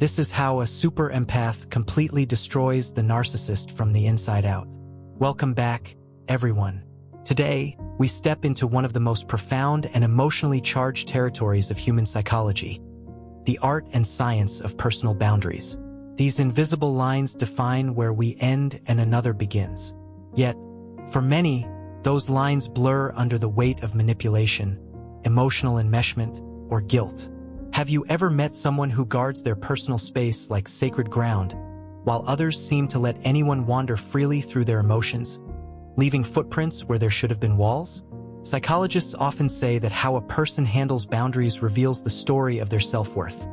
This is how a super empath completely destroys the narcissist from the inside out. Welcome back, everyone. Today, we step into one of the most profound and emotionally charged territories of human psychology, the art and science of personal boundaries. These invisible lines define where we end and another begins. Yet, for many, those lines blur under the weight of manipulation, emotional enmeshment, or guilt. Have you ever met someone who guards their personal space like sacred ground, while others seem to let anyone wander freely through their emotions, leaving footprints where there should have been walls? Psychologists often say that how a person handles boundaries reveals the story of their self-worth.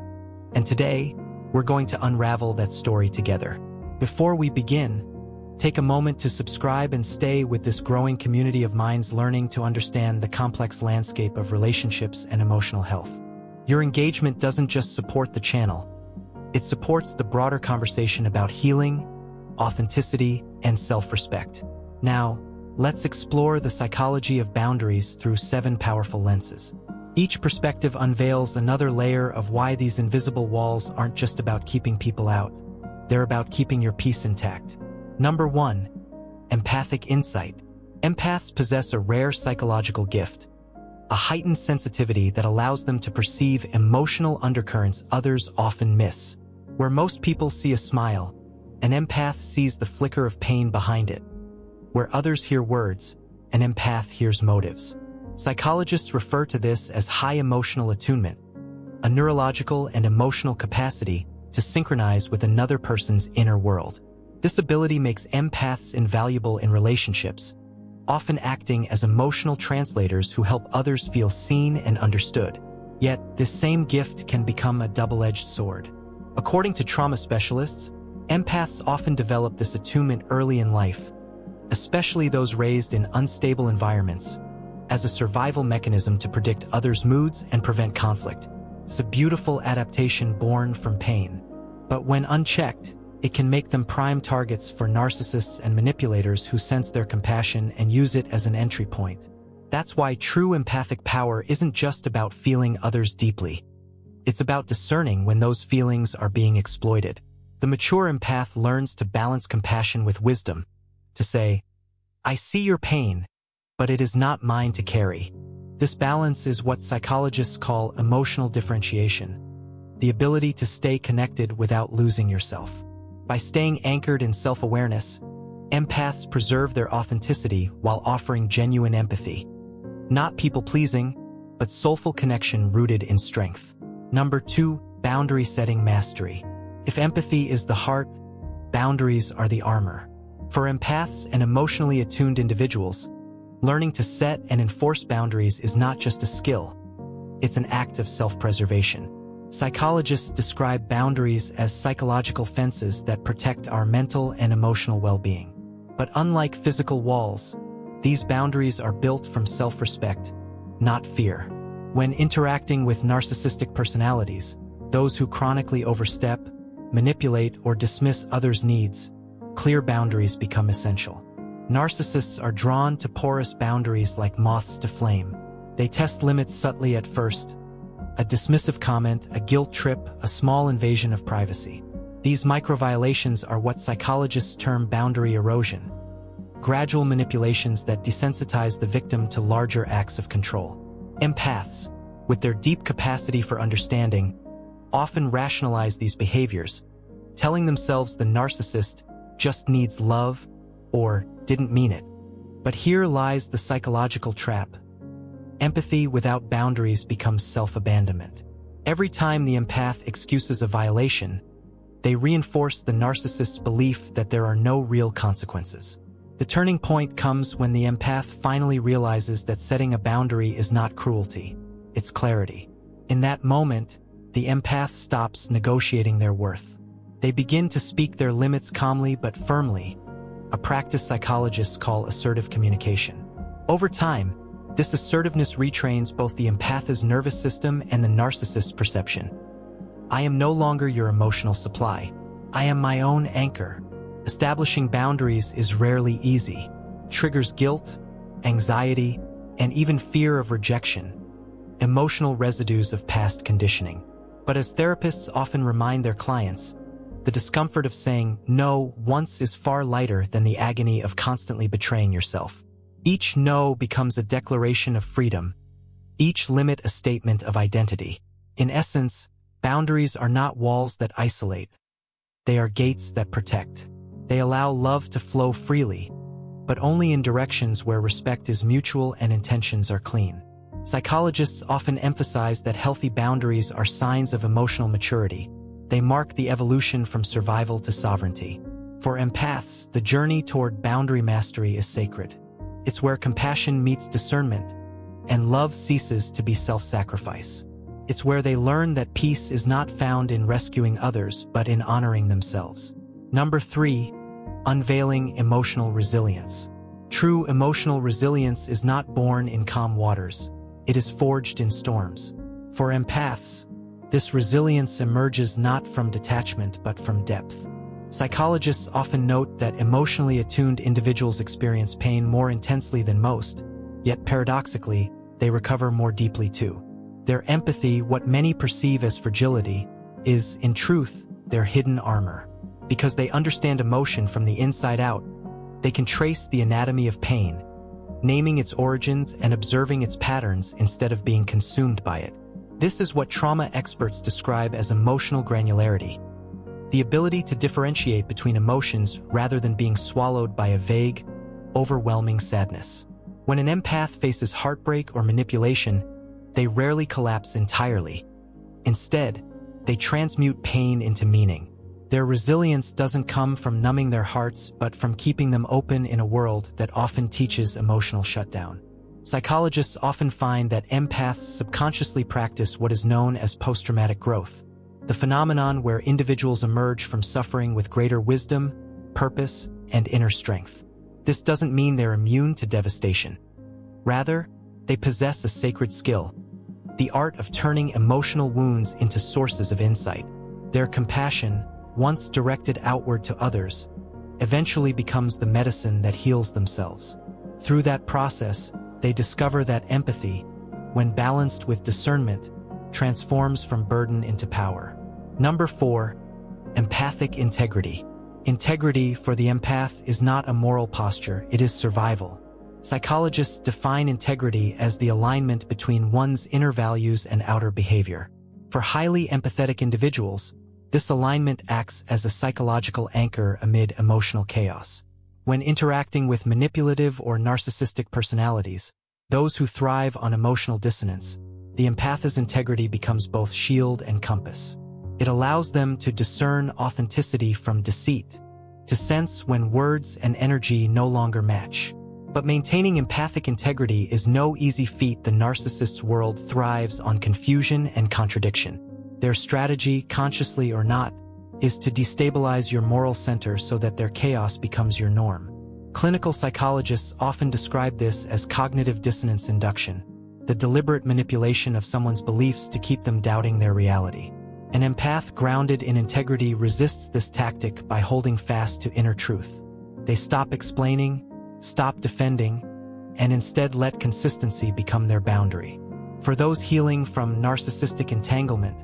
And today, we're going to unravel that story together. Before we begin, take a moment to subscribe and stay with this growing community of minds learning to understand the complex landscape of relationships and emotional health. Your engagement doesn't just support the channel, it supports the broader conversation about healing, authenticity, and self-respect. Now, let's explore the psychology of boundaries through 7 powerful lenses. Each perspective unveils another layer of why these invisible walls aren't just about keeping people out. They're about keeping your peace intact. Number 1. Empathic insight. Empaths possess a rare psychological gift, a heightened sensitivity that allows them to perceive emotional undercurrents others often miss. Where most people see a smile, an empath sees the flicker of pain behind it. Where others hear words, an empath hears motives. Psychologists refer to this as high emotional attunement, a neurological and emotional capacity to synchronize with another person's inner world. This ability makes empaths invaluable in relationships, often acting as emotional translators who help others feel seen and understood. Yet, this same gift can become a double-edged sword. According to trauma specialists, empaths often develop this attunement early in life, especially those raised in unstable environments, as a survival mechanism to predict others' moods and prevent conflict. It's a beautiful adaptation born from pain. But when unchecked, it can make them prime targets for narcissists and manipulators who sense their compassion and use it as an entry point. That's why true empathic power isn't just about feeling others deeply. It's about discerning when those feelings are being exploited. The mature empath learns to balance compassion with wisdom, to say, "I see your pain, but it is not mine to carry." This balance is what psychologists call emotional differentiation, the ability to stay connected without losing yourself. By staying anchored in self-awareness, empaths preserve their authenticity while offering genuine empathy. Not people-pleasing, but soulful connection rooted in strength. Number 2, boundary-setting mastery. If empathy is the heart, boundaries are the armor. For empaths and emotionally attuned individuals, learning to set and enforce boundaries is not just a skill, it's an act of self-preservation. Psychologists describe boundaries as psychological fences that protect our mental and emotional well-being. But unlike physical walls, these boundaries are built from self-respect, not fear. When interacting with narcissistic personalities, those who chronically overstep, manipulate, or dismiss others' needs, clear boundaries become essential. Narcissists are drawn to porous boundaries like moths to flame. They test limits subtly at first. A dismissive comment, a guilt trip, a small invasion of privacy. These micro-violations are what psychologists term boundary erosion, gradual manipulations that desensitize the victim to larger acts of control. Empaths, with their deep capacity for understanding, often rationalize these behaviors, telling themselves the narcissist just needs love or didn't mean it. But here lies the psychological trap. Empathy without boundaries becomes self-abandonment. Every time the empath excuses a violation, they reinforce the narcissist's belief that there are no real consequences. The turning point comes when the empath finally realizes that setting a boundary is not cruelty, it's clarity. In that moment, the empath stops negotiating their worth. They begin to speak their limits calmly but firmly, a practice psychologists call assertive communication. Over time, this assertiveness retrains both the empath's nervous system and the narcissist's perception. I am no longer your emotional supply. I am my own anchor. Establishing boundaries is rarely easy. Triggers guilt, anxiety, and even fear of rejection, emotional residues of past conditioning. But as therapists often remind their clients, the discomfort of saying no once is far lighter than the agony of constantly betraying yourself. Each no becomes a declaration of freedom, each limit a statement of identity. In essence, boundaries are not walls that isolate. They are gates that protect. They allow love to flow freely, but only in directions where respect is mutual and intentions are clean. Psychologists often emphasize that healthy boundaries are signs of emotional maturity. They mark the evolution from survival to sovereignty. For empaths, the journey toward boundary mastery is sacred. It's where compassion meets discernment, and love ceases to be self-sacrifice. It's where they learn that peace is not found in rescuing others, but in honoring themselves. Number 3, unveiling emotional resilience. True emotional resilience is not born in calm waters. It is forged in storms. For empaths, this resilience emerges not from detachment but from depth. Psychologists often note that emotionally attuned individuals experience pain more intensely than most, yet paradoxically, they recover more deeply too. Their empathy, what many perceive as fragility, is, in truth, their hidden armor. Because they understand emotion from the inside out, they can trace the anatomy of pain, naming its origins and observing its patterns instead of being consumed by it. This is what trauma experts describe as emotional granularity, the ability to differentiate between emotions rather than being swallowed by a vague, overwhelming sadness. When an empath faces heartbreak or manipulation, they rarely collapse entirely. Instead, they transmute pain into meaning. Their resilience doesn't come from numbing their hearts, but from keeping them open in a world that often teaches emotional shutdown. Psychologists often find that empaths subconsciously practice what is known as post-traumatic growth, the phenomenon where individuals emerge from suffering with greater wisdom, purpose, and inner strength. This doesn't mean they're immune to devastation. Rather, they possess a sacred skill, the art of turning emotional wounds into sources of insight. Their compassion, once directed outward to others, eventually becomes the medicine that heals themselves. Through that process, they discover that empathy, when balanced with discernment, transforms from burden into power. Number 4, empathic integrity. Integrity for the empath is not a moral posture, it is survival. Psychologists define integrity as the alignment between one's inner values and outer behavior. For highly empathetic individuals, this alignment acts as a psychological anchor amid emotional chaos. When interacting with manipulative or narcissistic personalities, those who thrive on emotional dissonance, the empath's integrity becomes both shield and compass. It allows them to discern authenticity from deceit, to sense when words and energy no longer match. But maintaining empathic integrity is no easy feat. The narcissist's world thrives on confusion and contradiction. Their strategy, consciously or not, is to destabilize your moral center so that their chaos becomes your norm. Clinical psychologists often describe this as cognitive dissonance induction, the deliberate manipulation of someone's beliefs to keep them doubting their reality. An empath grounded in integrity resists this tactic by holding fast to inner truth. They stop explaining, stop defending, and instead let consistency become their boundary. For those healing from narcissistic entanglement,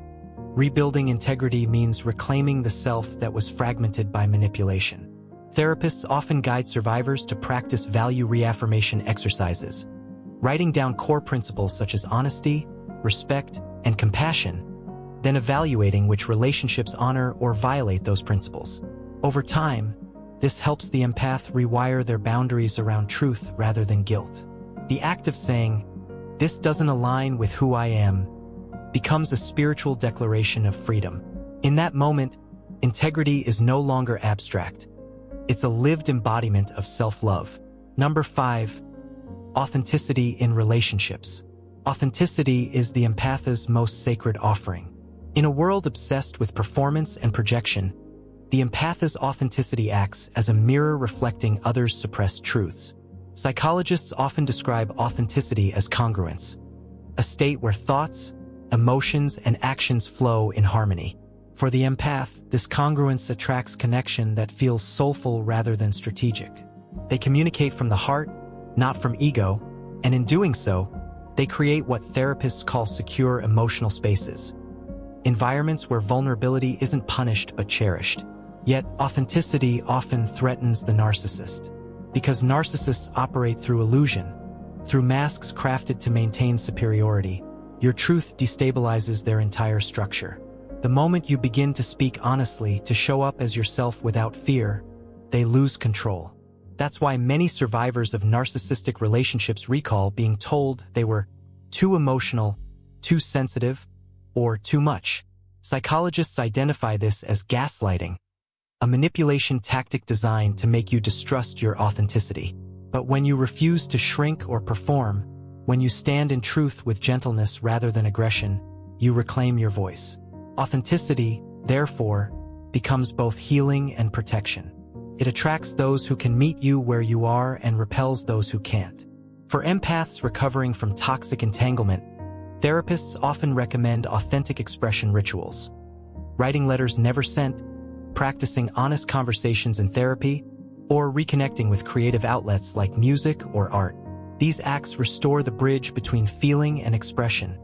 rebuilding integrity means reclaiming the self that was fragmented by manipulation. Therapists often guide survivors to practice value reaffirmation exercises, writing down core principles such as honesty, respect, and compassion, then evaluating which relationships honor or violate those principles. Over time, this helps the empath rewire their boundaries around truth rather than guilt. The act of saying, "This doesn't align with who I am," becomes a spiritual declaration of freedom. In that moment, integrity is no longer abstract. It's a lived embodiment of self-love. Number 5, authenticity in relationships. Authenticity is the empath's most sacred offering. In a world obsessed with performance and projection, the empath's authenticity acts as a mirror reflecting others' suppressed truths. Psychologists often describe authenticity as congruence, a state where thoughts, emotions, and actions flow in harmony. For the empath, this congruence attracts connection that feels soulful rather than strategic. They communicate from the heart, not from ego, and in doing so, they create what therapists call secure emotional spaces. environments where vulnerability isn't punished but cherished. Yet, authenticity often threatens the narcissist. Because narcissists operate through illusion, through masks crafted to maintain superiority, your truth destabilizes their entire structure. The moment you begin to speak honestly, to show up as yourself without fear, they lose control. That's why many survivors of narcissistic relationships recall being told they were too emotional, too sensitive, or too much. Psychologists identify this as gaslighting, a manipulation tactic designed to make you distrust your authenticity. But when you refuse to shrink or perform, when you stand in truth with gentleness rather than aggression, you reclaim your voice. Authenticity, therefore, becomes both healing and protection. It attracts those who can meet you where you are and repels those who can't. For empaths recovering from toxic entanglement, therapists often recommend authentic expression rituals. Writing letters never sent, practicing honest conversations in therapy, or reconnecting with creative outlets like music or art. These acts restore the bridge between feeling and expression,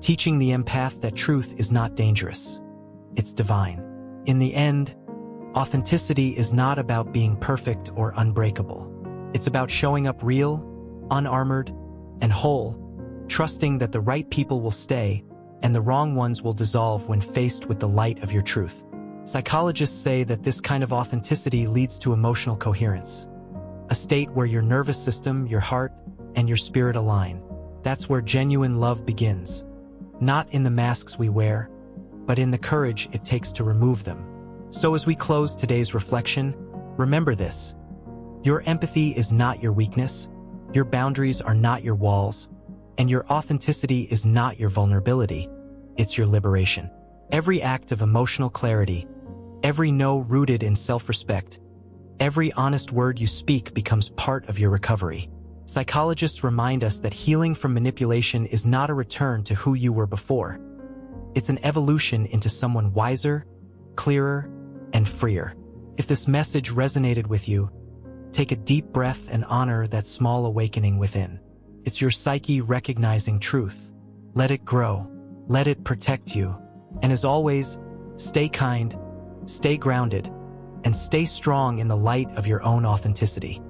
teaching the empath that truth is not dangerous. It's divine. In the end, authenticity is not about being perfect or unbreakable. It's about showing up real, unarmored, and whole, trusting that the right people will stay and the wrong ones will dissolve when faced with the light of your truth. Psychologists say that this kind of authenticity leads to emotional coherence, a state where your nervous system, your heart, and your spirit align. That's where genuine love begins, not in the masks we wear, but in the courage it takes to remove them. So as we close today's reflection, remember this: your empathy is not your weakness, your boundaries are not your walls, and your authenticity is not your vulnerability, it's your liberation. Every act of emotional clarity, every no rooted in self-respect, every honest word you speak becomes part of your recovery. Psychologists remind us that healing from manipulation is not a return to who you were before. It's an evolution into someone wiser, clearer, and freer. If this message resonated with you, take a deep breath and honor that small awakening within. It's your psyche recognizing truth. Let it grow. Let it protect you. And as always, stay kind, stay grounded, and stay strong in the light of your own authenticity.